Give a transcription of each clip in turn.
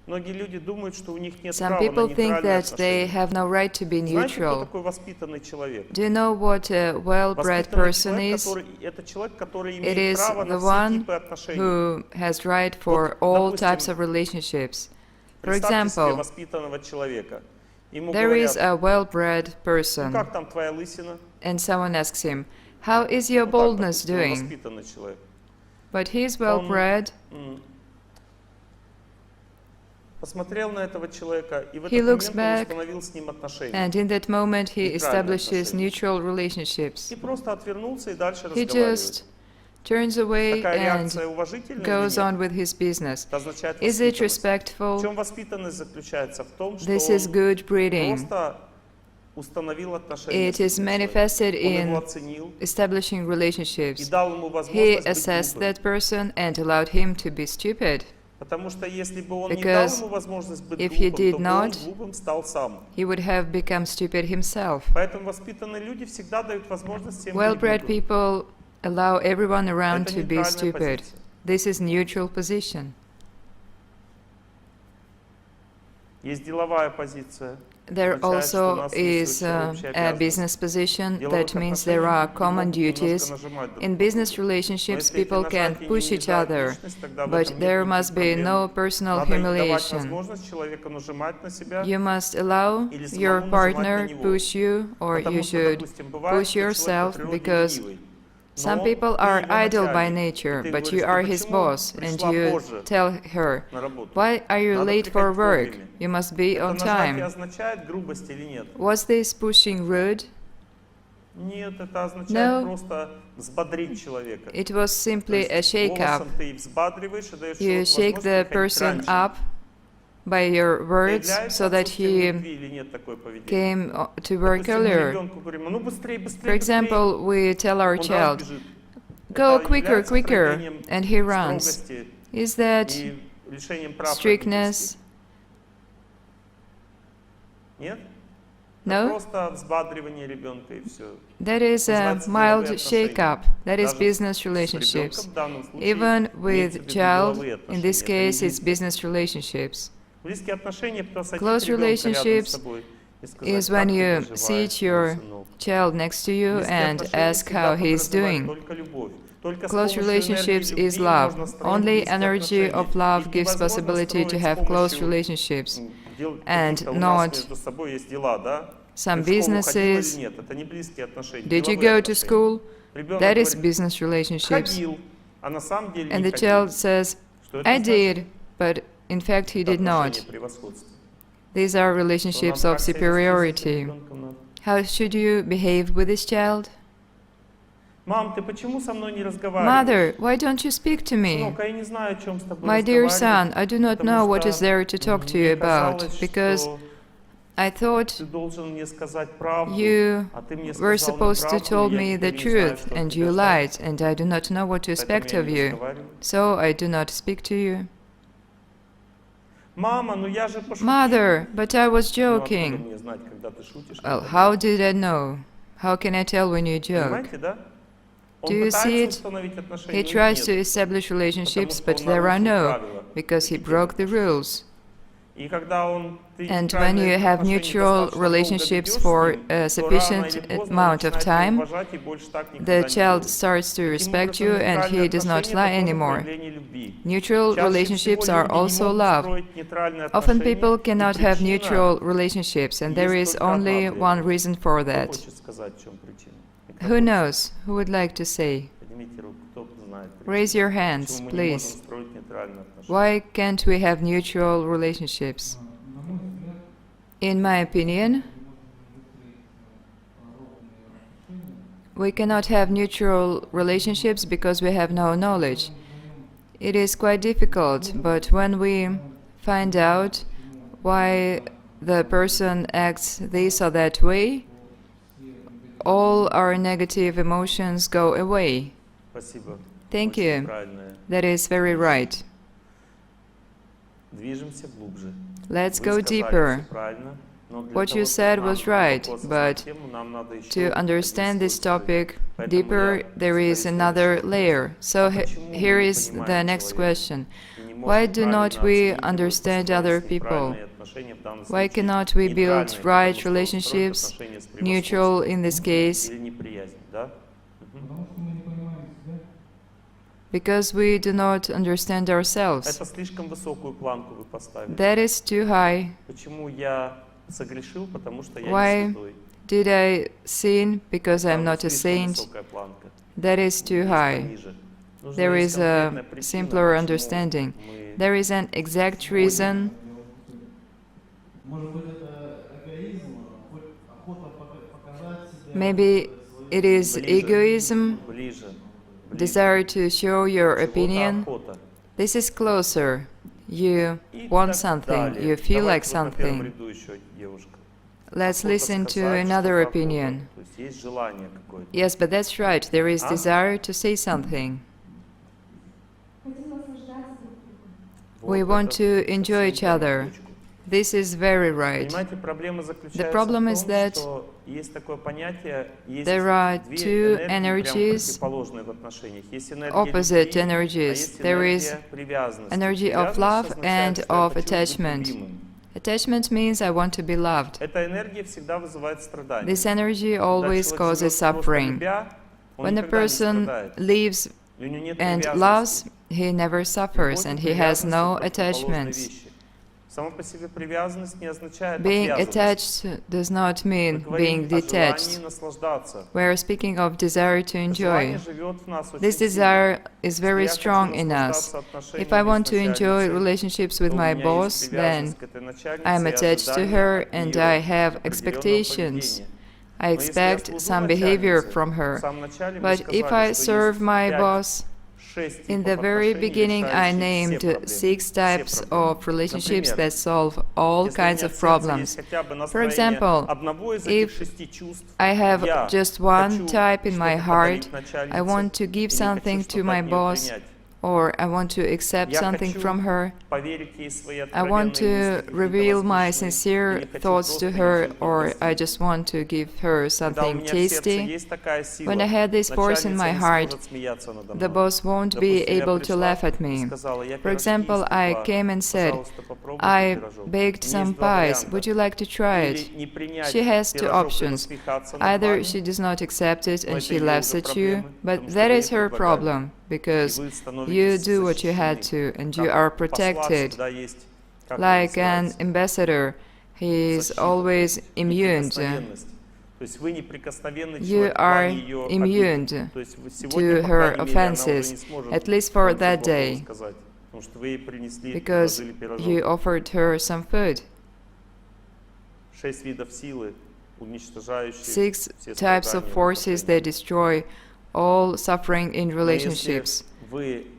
Some people think that they have no right to be neutral. Do you know what a well-bred person is? It is the one who has right for all types of relationships. For example, there is a well-bred person, and someone asks him, "How is your baldness doing?" But he is well-bred. He looks back, and in that moment he establishes neutral relationships. He just turns away and goes on with his business. Is it respectful? This is good breeding. It is manifested in establishing relationships. He assessed that person and allowed him to be stupid. Because if he did not, he would have become stupid himself. Well-bred people allow everyone around to be stupid. This is neutral position. There also is a business position. That means there are common duties. In business relationships, people can push each other, but there must be no personal humiliation. You must allow your partner push you, or you should push yourself, because some people are idle by nature, but you are his boss, and you tell her, "Why are you late for work? You must be on time." Was this pushing rude? No. It was simply a shake-up. You shake the person up by your words so that he came to work earlier. For example, we tell our child, "Go quicker, quicker," and he runs. Is that strictness? No? That is a mild shake-up. That is business relationships. Even with child, in this case, it's business relationships. Close relationships is when you sit your child next to you and ask how he is doing. Close relationships is love. Only energy of love gives possibility to have close relationships, and not some businesses. Did you go to school? That is business relationships. And the child says, "I did," but in fact he did not. These are relationships of superiority. How should you behave with this child? "Mother, why don't you speak to me?" "My dear son, I do not know what is there to talk to you about, because I thought you were supposed to tell me the truth, and you lied, and I do not know what to expect of you, so I do not speak to you." "Mother, but I was joking." "Well, how did I know? How can I tell when you joke?" Do you see it? He tries to establish relationships, but there are no, because he broke the rules. And when you have mutual relationships for a sufficient amount of time, the child starts to respect you and he does not lie anymore. Neutral relationships are also love. Often people cannot have neutral relationships, and there is only one reason for that. Who knows? Who would like to say? Raise your hands, please. Why can't we have neutral relationships? In my opinion, we cannot have neutral relationships because we have no knowledge. It is quite difficult, but when we find out why the person acts this or that way, all our negative emotions go away. Thank you. That is very right. Let's go deeper. What you said was right, but to understand this topic deeper, there is another layer. So here is the next question. Why do not we understand other people? Why cannot we build right relationships, neutral in this case? Because we do not understand ourselves. That is too high. Why did I sin? Because I am not a saint. That is too high. There is a simpler understanding. There is an exact reason. Maybe it is egoism, desire to show your opinion. This is closer. You want something, you feel like something. Let's listen to another opinion. Yes, but that's right, there is desire to say something. We want to enjoy each other. This is very right. The problem is that there are two energies, opposite energies. There is energy of love and of attachment. Attachment means I want to be loved. This energy always causes suffering. When a person lives and loves, he never suffers and he has no attachments. Being attached does not mean being detached. We are speaking of desire to enjoy. This desire is very strong in us. If I want to enjoy relationships with my boss, then I am attached to her and I have expectations. I expect some behavior from her. But if I serve my boss, in the very beginning, I named 6 types of relationships that solve all kinds of problems. For example, if I have just one type in my heart, I want to give something to my boss, or I want to accept something from her, I want to reveal my sincere thoughts to her, or I just want to give her something tasty. When I had this force in my heart, the boss won't be able to laugh at me. For example, I came and said, I baked some pies, would you like to try it? She has 2 options. Either she does not accept it and she laughs at you, but that is her problem, because you do what you had to and you are protected. Like an ambassador, he is always immune. You are immune to her offenses, at least for that day, because you offered her some food. 6 types of forces that destroy all suffering in relationships.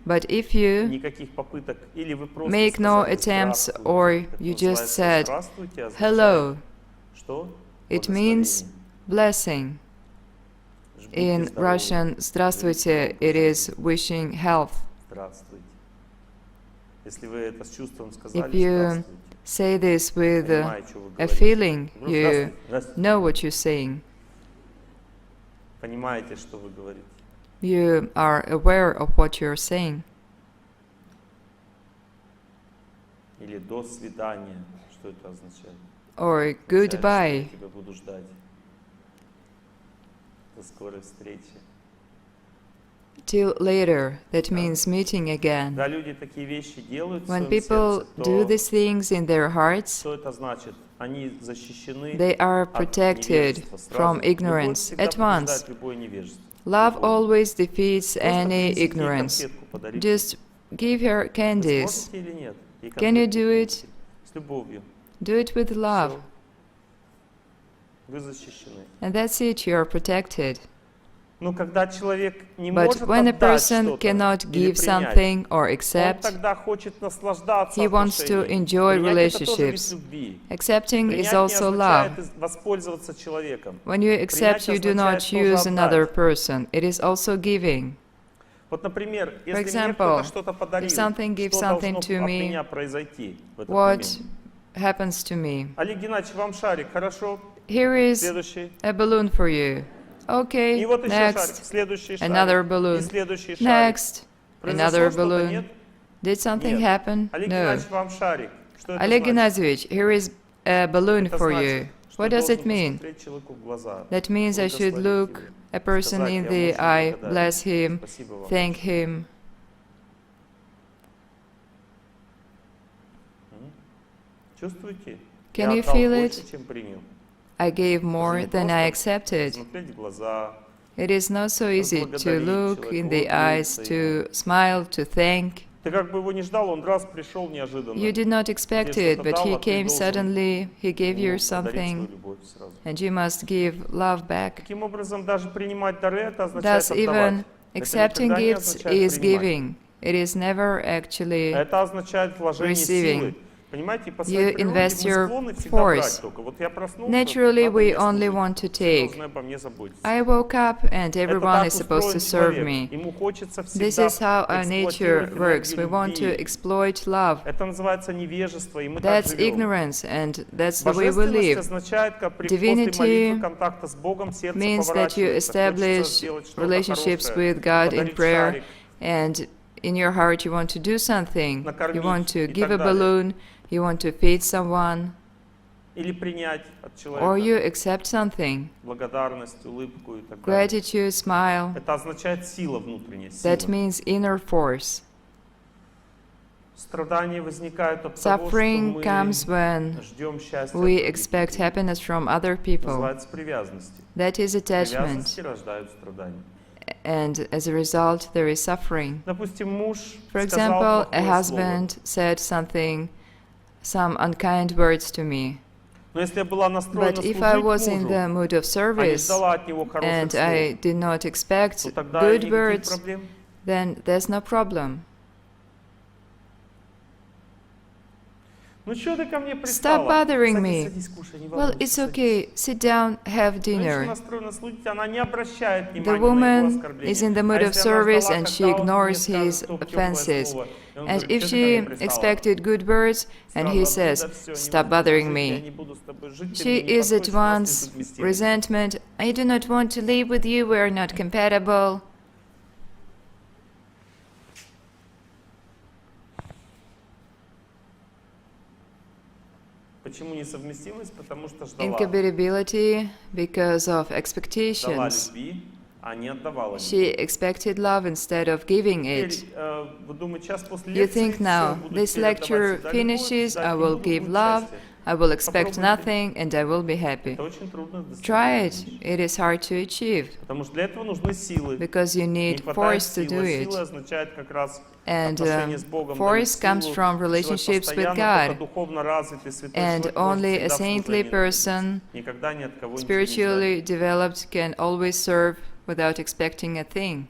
But if you make no attempts or you just said, hello, it means blessing. In Russian, здравствуйте, it is wishing health. If you say this with a feeling, you know what you're saying. You are aware of what you're saying. Or goodbye. Till later, that means meeting again. When people do these things in their hearts, they are protected from ignorance at once. Love always defeats any ignorance. Just give her candies. Can you do it? Do it with love. And that's it, you are protected. But when a person cannot give something or accept, he wants to enjoy relationships. Accepting is also love. When you accept, you do not use another person. It is also giving. For example, if something gives something to me, what happens to me. Олег Геннадьевич, вам шарик, хорошо? Here is Следующий. a balloon for you. Okay, И вот еще шарик, next. следующий Another шарик. И balloon. следующий шарик. Next. Произошло Another что-то, balloon. нет? Did something Нет. happen? Олег No. Геннадьевич, вам шарик. Что это Oleg значит? Gennadievich, here is a balloon Это for значит, you. что What я does должен it mean? посмотреть человеку в глаза, That means I should благословить look его, a person сказать, in я the вам очень eye, благодарен. bless him, Спасибо вам. thank him. Чувствуете? Can Я you отдал feel больше, it? чем принял. I gave more не than просто I accepted. Смотреть в глаза, It is not so easy to поблагодарить look in человека, the eyes, улыбнуться to smile, to thank. Ты как бы его не ждал, он раз пришел неожиданно. You did not expect Тебе it, что-то but дал, he а ты came должен suddenly, he gave you ему подарить свою something, любовь сразу. and you must give love back. Таким образом, даже принимать дары, это означает Thus, отдавать. even Это accepting никогда не gifts означает is принимать. giving. It is never actually Это означает вложение receiving. силы. Понимаете, по You своей природе invest мы your склонны всегда force. брать только. Вот я проснулся, Naturally, надо we мне only служить. want to Все take. должны обо мне заботиться. I woke up and Это everyone так is supposed to устроен serve человек. me. Ему хочется This всегда is how our nature эксплуатировать works. We энергию want to любви. exploit love. Это называется невежество, и мы так That's живем. ignorance, and that's the way we Божественность live. означает, как после Divinity молитвы, контакта с Богом, сердце Means that you поворачивается. Хочется establish сделать что-то relationships хорошее, with God in подарить prayer, шарик. and in your heart you want to do something. You Накормить want to и give так a далее. balloon, you want to feed someone, Или принять от or человека you accept something. благодарность, улыбку и так далее. Gratitude, smile. Это означает сила внутренняя, That сила. means inner force. Страдания возникают от того, что Suffering мы comes when ждем счастья we от других expect людей. happiness from other people. Называется привязанности. That is Привязанности attachment, рождают страдания. and as a result, there is suffering. Допустим, муж For сказал example, a плохое husband said some unkind words to me. слово. Но если я была настроена But if служить I was in мужу, the mood of а не service ждала от него хороших and слов, I did not expect то тогда good никаких words, проблем. then there's no problem. Ну что ты ко мне пристала? Stop bothering Садись, me. садись, кушай, не Well, волнуйся, it's садись. okay. Sit down, have Женщина dinner. настроена служить, она не обращает The внимания на его woman оскорбления. is in the А mood of если она service ждала, and когда she он мне ignores скажет his то теплое offenses. слово, и он And говорит, if «Чё ты ко мне she пристала?» expected good words and he Сразу says, отсюда всё, не stop буду bothering жить, я me, не буду с тобой жить, ты she мне не is at подходишь, у нас нет once совместимости. resentment. I do not want to live with you, we are not compatible. Почему несовместимость? Потому что ждала Incompatibility because of ждала expectations. любви, а не отдавала. She expected love instead of giving Теперь, it. вы думаете, сейчас после You лекции think now, всё, буду this теперь отдавать lecture всегда любовь, finishes, ждать I не will буду, give будет love, счастье. I will expect Попробуйте. nothing, and I will be happy. Это очень трудно достичь. Try it, it is hard to achieve, Потому что для этого нужны силы. because you Не need хватает force to силы. do Сила it. означает как раз And отношения с Богом. force дает comes силу. from Человек relationships with постоянно God. только духовно развитый, святой And человек может only a всегда в saintly служении находиться. person, Никогда ни от кого ничего не ждать. spiritually developed, can always serve without expecting a thing.